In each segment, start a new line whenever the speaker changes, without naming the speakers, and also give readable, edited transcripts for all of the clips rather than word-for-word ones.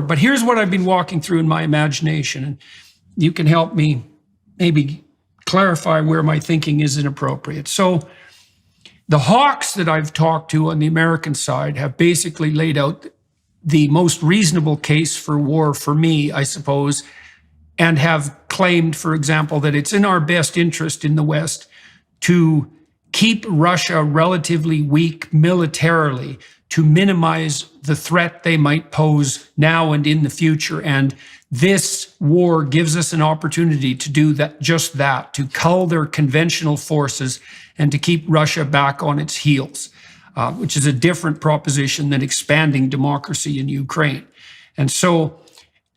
But here's what I've been walking through in my imagination, and you can help me maybe clarify where my thinking is inappropriate. So the hawks that I've talked to on the American side have basically laid out the most reasonable case for war for me, I suppose, and have claimed, for example, that it's in our best interest in the West to keep Russia relatively weak militarily, to minimize the threat they might pose now and in the future. And this war gives us an opportunity to do that, just that, to cull their conventional forces and to keep Russia back on its heels, which is a different proposition than expanding democracy in Ukraine. And so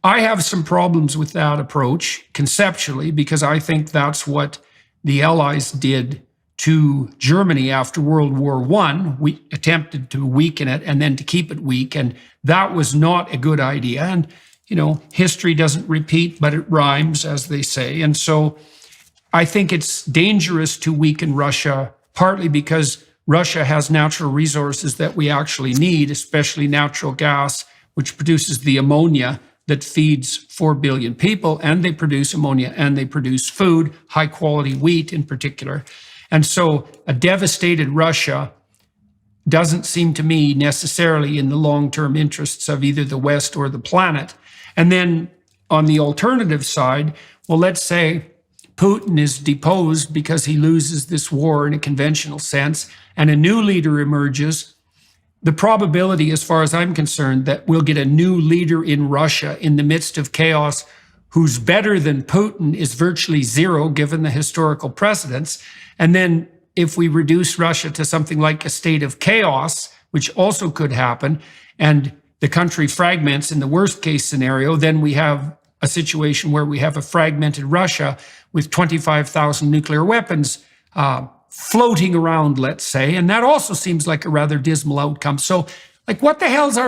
I have some problems with that approach conceptually, because I think that's what the Allies did to Germany after World War I. We attempted to weaken it and then to keep it weak. And that was not a good idea. And, you know, history doesn't repeat, but it rhymes, as they say. And so I think it's dangerous to weaken Russia, partly because Russia has natural resources that we actually need, especially natural gas, which produces the ammonia that feeds 4 billion people, and they produce ammonia and they produce food, high quality wheat in particular. And so a devastated Russia doesn't seem to me necessarily in the long-term interests of either the West or the planet. And then on the alternative side, well, let's say Putin is deposed because he loses this war in a conventional sense, and a new leader emerges. The probability, as far as I'm concerned, that we'll get a new leader in Russia in the midst of chaos who's better than Putin is virtually zero, given the historical precedents. And then if we reduce Russia to something like a state of chaos, which also could happen, and the country fragments in the worst case scenario, then we have a situation where we have a fragmented Russia with 25,000 nuclear weapons floating around, let's say. And that also seems like a rather dismal outcome. So, like, what the hell's our